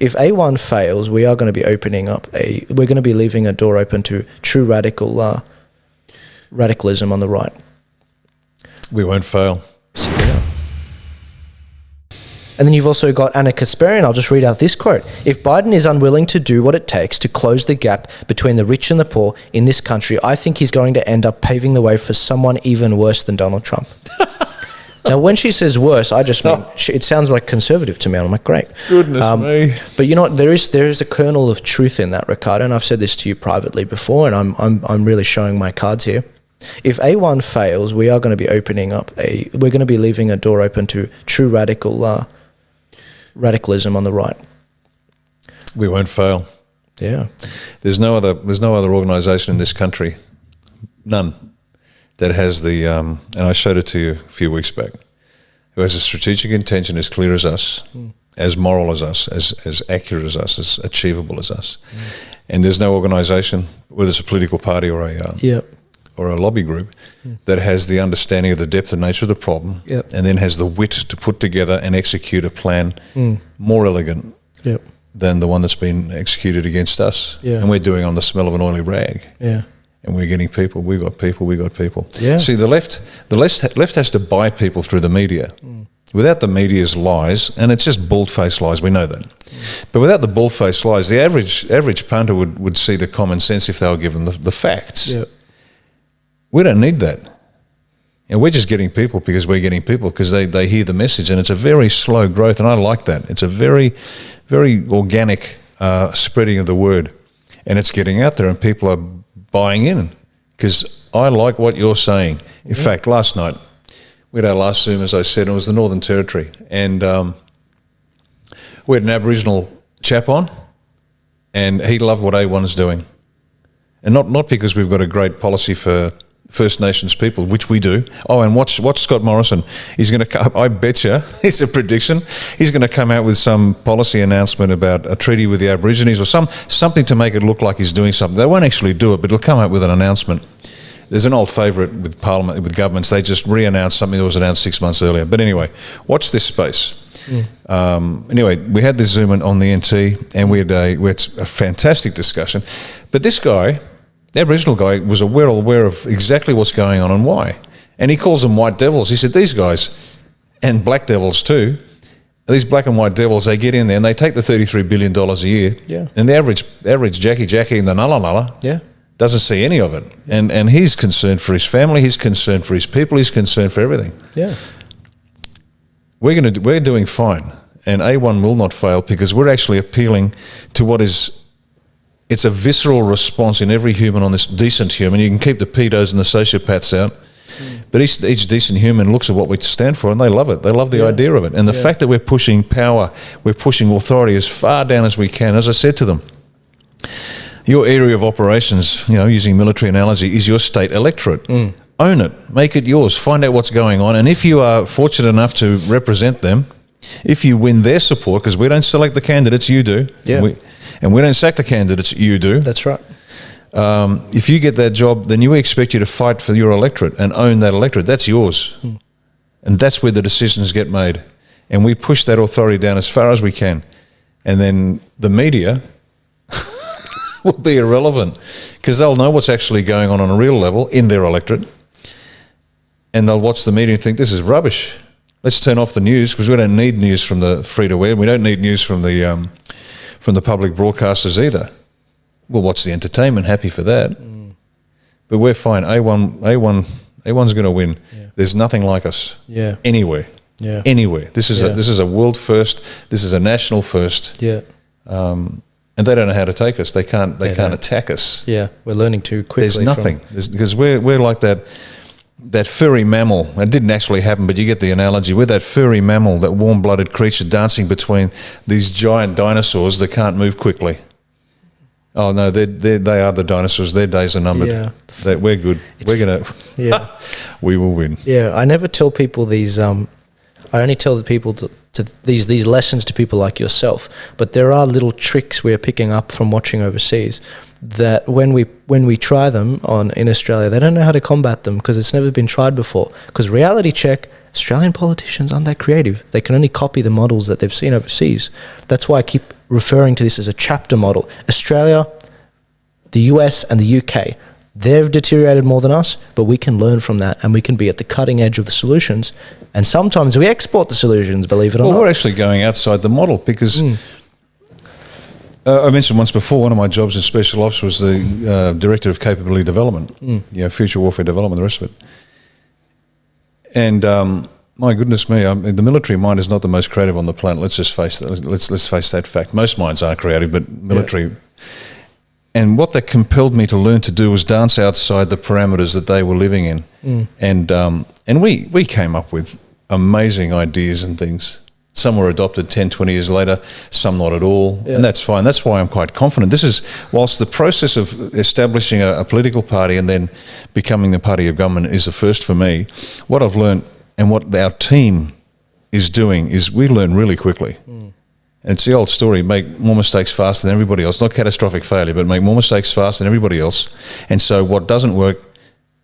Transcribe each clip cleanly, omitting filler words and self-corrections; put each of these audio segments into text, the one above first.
If A1 fails, we are going to be we're going to be leaving a door open to true radicalism on the right. We won't fail. So, yeah. And then you've also got Anna Kasparian. I'll just read out this quote. If Biden is unwilling to do what it takes to close the gap between the rich and the poor in this country, I think he's going to end up paving the way for someone even worse than Donald Trump. Now, when she says worse, I just mean, it sounds like conservative to me. I'm like, great. Goodness me. But you know what? There is a kernel of truth in that, Riccardo, and I've said this to you privately before, and I'm really showing my cards here. If A1 fails, we are going to be we're going to be leaving a door open to true radicalism on the right. We won't fail. Yeah. There's no other organisation in this country, none, that has the and I showed it to you a few weeks back, who has a strategic intention as clear as us, as moral as us, as accurate as us, as achievable as us. And there's no organisation, whether it's a political party or a lobby group, that has the understanding of the depth and nature of the problem, and then has the wit to put together and execute a plan more elegant than the one that's been executed against us. And we're doing on the smell of an oily rag. And we're getting people. We got people. See, the left has to buy people through the media. Without the media's lies, and it's just bald-faced lies, we know that. But without the bald-faced lies, the average punter would see the common sense if they were given the facts. We don't need that. And we're just getting people because we're getting people because they hear the message, and it's a very slow growth, and I like that. It's a very, very organic spreading of the word, and it's getting out there, and people are buying in because I like what you're saying. In fact, last night, we had our last Zoom, as I said, and it was the Northern Territory, and we had an Aboriginal chap on, and he loved what A1's doing. And not because we've got a great policy for First Nations people, which we do. Oh, and watch Scott Morrison. He's going to, I betcha, it's a prediction, he's going to come out with some policy announcement about a treaty with the Aborigines or something to make it look like he's doing something. They won't actually do it, but he'll come out with an announcement. There's an old favourite with Parliament, with governments. They just re-announce something that was announced 6 months earlier. But anyway, watch this space. Anyway, we had this Zoom on the NT, and we had a fantastic discussion. But this guy, the Aboriginal guy, was aware of exactly what's going on and why. And he calls them white devils. He said, these guys, and black devils too, these black and white devils, they get in there and they take the $33 billion a year. And the average Jackie and the nulla doesn't see any of it. And he's concerned for his family, he's concerned for his people, he's concerned for everything. We're doing fine. And A1 will not fail because we're actually appealing to what is... It's a visceral response in every human, on this decent human. You can keep the pedos and the sociopaths out, but each decent human looks at what we stand for and they love it. They love the idea of it. And the fact that we're pushing power, we're pushing authority as far down as we can. As I said to them, your area of operations, using military analogy, is your state electorate. Own it, make it yours, find out what's going on. And if you are fortunate enough to represent them, if you win their support, because we don't select the candidates, you do. And we don't sack the candidates, you do. That's right. If you get that job, then we expect you to fight for your electorate and own that electorate. That's yours. And that's where the decisions get made. And we push that authority down as far as we can. And then the media will be irrelevant because they'll know what's actually going on a real level in their electorate. And they'll watch the media and think, this is rubbish. Let's turn off the news because we don't need news from the free-to-air. We don't need news from the public broadcasters either. We'll watch the entertainment, happy for that. But we're fine. A1's going to win. There's nothing like us anywhere. Anywhere. This is a world first. This is a national first. And they don't know how to take us. They can't attack us. We're learning too quickly. There's nothing because we're like that furry mammal. It didn't actually happen, but you get the analogy. We're that furry mammal, that warm-blooded creature dancing between these giant dinosaurs that can't move quickly. Oh no, they are the dinosaurs. Their days are numbered. We're good. We will win. I never tell people these. I only tell the people to these lessons to people like yourself. But there are little tricks we're picking up from watching overseas that when we try them in Australia, they don't know how to combat them because it's never been tried before. Because reality check, Australian politicians aren't that creative. They can only copy the models that they've seen overseas. That's why I keep referring to this as a chapter model. Australia, the US and the UK, they've deteriorated more than us, but we can learn from that and we can be at the cutting edge of the solutions. And sometimes we export the solutions, believe it or not. Well, we're actually going outside the model because I mentioned once before, one of my jobs in Special Ops was the Director of Capability Development, Future Warfare Development, the rest of it. And my goodness me, the military mind is not the most creative on the planet. Let's just face that. Let's face that fact. Most minds aren't creative, but military. Yeah. And what that compelled me to learn to do was dance outside the parameters that they were living in. And we came up with amazing ideas and things. Some were adopted 10, 20 years later, some not at all. Yeah. And that's fine. That's why I'm quite confident. This is, whilst the process of establishing a political party and then becoming the party of government is the first for me, what I've learned and what our team is doing is we learn really quickly. And it's the old story, make more mistakes faster than everybody else. Not catastrophic failure, but make more mistakes faster than everybody else. And so what doesn't work,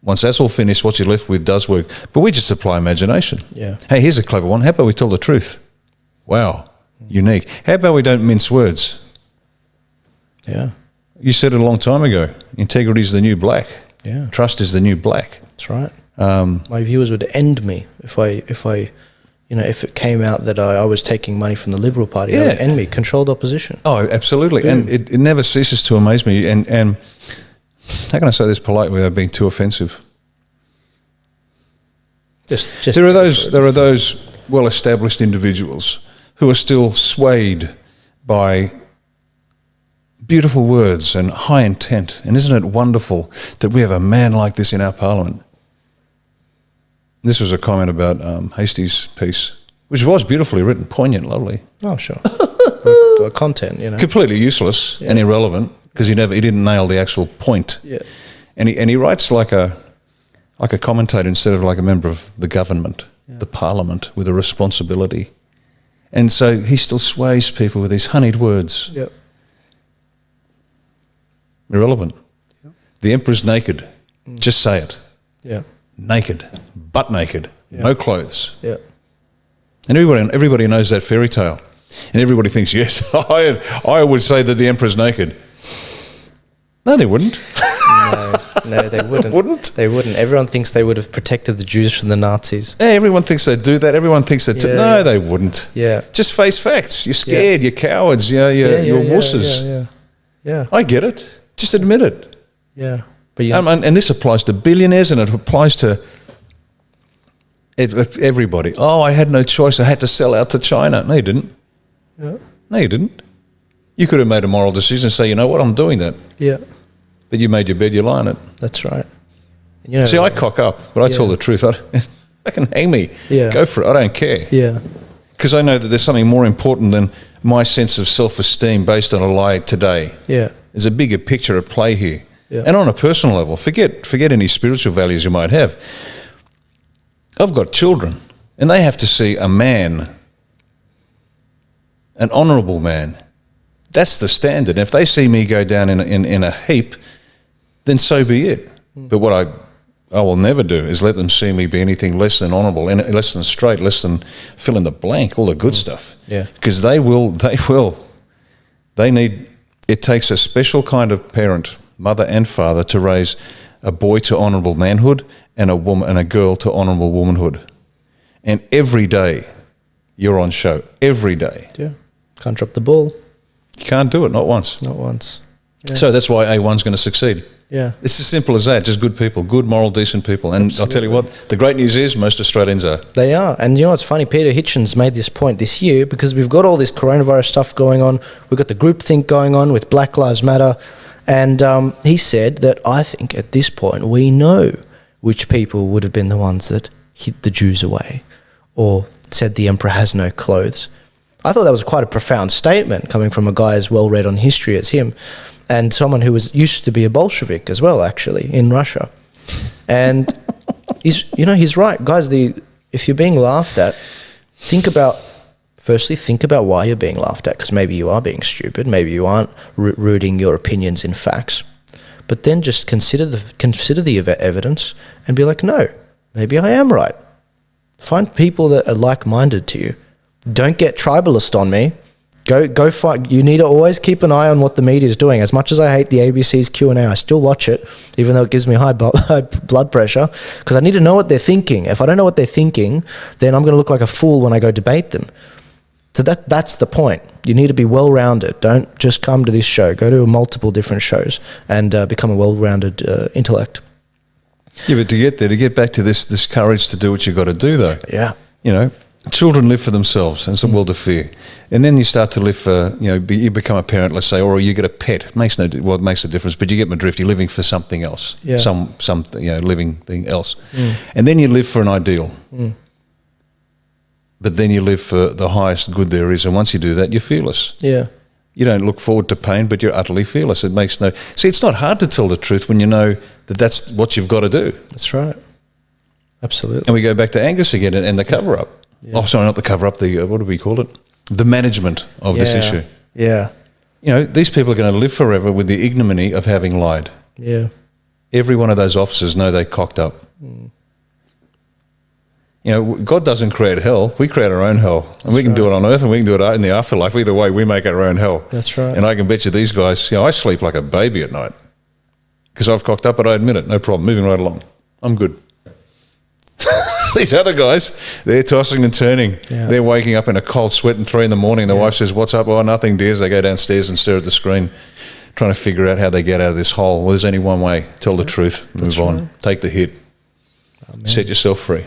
once that's all finished, what you're left with does work. But we just apply imagination. Yeah. Hey, here's a clever one. How about we tell the truth? Wow, unique. How about we don't mince words? Yeah. You said it a long time ago. Integrity is the new black. Yeah. Trust is the new black. That's right. My viewers would end me if it came out that I was taking money from the Liberal Party. They would end me. Controlled opposition. Oh, absolutely. Boom. And it never ceases to amaze me. And how can I say this politely without being too offensive? Just there are those well-established individuals who are still swayed by beautiful words and high intent. And isn't it wonderful that we have a man like this in our parliament? This was a comment about Hastie's piece, which was beautifully written, poignant, lovely. Oh, sure. Content, completely useless and irrelevant because he didn't nail the actual point. Yeah. And he writes like a commentator instead of like a member of the government, the parliament, with a responsibility. And so he still sways people with these honeyed words. Yep. Irrelevant. Yep. The emperor's naked. Just say it. Yeah. Naked, butt naked, no clothes. Yeah. And everybody knows that fairy tale. And everybody thinks, yes, I would say that the emperor's naked. No, they wouldn't. No, they wouldn't. Wouldn't? They wouldn't. Everyone thinks they would have protected the Jews from the Nazis. Yeah, everyone thinks they'd do that. Everyone thinks that. No, they wouldn't. Yeah. Just face facts. You're scared. You're cowards. You're wusses. Yeah. I get it. Just admit it. Yeah. But and this applies to billionaires and it applies to everybody. Oh, I had no choice. I had to sell out to China. No, you didn't. Yeah. No, you didn't. You could have made a moral decision and say, you know what, I'm doing that. Yeah. But you made your bed, you lie on it. That's right. See, I cock up, but I tell the truth. I can hang me. Yeah. Go for it. I don't care. Yeah. Because I know that there's something more important than my sense of self-esteem based on a lie today. Yeah. There's a bigger picture at play here. Yeah. And on a personal level, forget any spiritual values you might have. I've got children, and they have to see a man, an honourable man. That's the standard. And if they see me go down in a heap, then so be it. But what I will never do is let them see me be anything less than honourable, less than straight, less than fill in the blank, all the good stuff. Yeah. Because they need, it takes a special kind of parent, mother and father, to raise a boy to honourable manhood and a woman and a girl to honourable womanhood. And every day you're on show. Every day. Yeah. Can't drop the ball. You can't do it, not once. Not once. Yeah. So that's why A1's going to succeed. Yeah. It's as simple as that, just good people, good, moral, decent people. And Absolutely. I'll tell you what, the great news is most Australians are. They are. And you know what's funny? Peter Hitchens made this point this year because we've got all this coronavirus stuff going on. We've got the groupthink going on with Black Lives Matter. And he said that I think at this point we know which people would have been the ones that hid the Jews away or said the emperor has no clothes. I thought that was quite a profound statement coming from a guy as well read on history as him and someone who used to be a Bolshevik as well, actually, in Russia. And he's right. Guys, if you're being laughed at, think about why you're being laughed at, because maybe you are being stupid, maybe you aren't rooting your opinions in facts. But then just consider the evidence and be like, no, maybe I am right. Find people that are like-minded to you. Don't get tribalist on me. Go find. You need to always keep an eye on what the media is doing. As much as I hate the ABC's Q&A, I still watch it, even though it gives me high blood pressure, because I need to know what they're thinking. If I don't know what they're thinking, then I'm going to look like a fool when I go debate them. So that's the point. You need to be well-rounded. Don't just come to this show. Go to multiple different shows and become a well-rounded intellect. Yeah, but to get back to this courage to do what you've got to do, though. Yeah. You know, children live for themselves, and it's a world of fear. And then you start to live for, you become a parent, let's say, or you get a pet. It makes it makes a difference, but you get my drift. You're living for something else, some living thing else. And then you live for an ideal. But then you live for the highest good there is, and once you do that, you're fearless. Yeah. You don't look forward to pain, but you're utterly fearless. It makes no... See, it's not hard to tell the truth when you know that that's what you've got to do. That's right. Absolutely. And we go back to Angus again and the cover-up. Yeah. Oh, sorry, not the cover-up, what do we call it? The management of this issue. Yeah. These people are going to live forever with the ignominy of having lied. Yeah. Every one of those officers know they cocked up. God doesn't create hell. We create our own hell. And we can do it on earth and we can do it in the afterlife. Either way, we make our own hell. That's right. And I can bet you these guys, I sleep like a baby at night because I've cocked up, but I admit it. No problem. Moving right along. I'm good. These other guys, they're tossing and turning. Yeah. They're waking up in a cold sweat at 3 a.m. The wife says, "What's up?" "Oh, nothing, dear." They go downstairs and stare at the screen, trying to figure out how they get out of this hole. Well, there's only one way. Tell the truth. Move on. Take the hit. Set yourself free.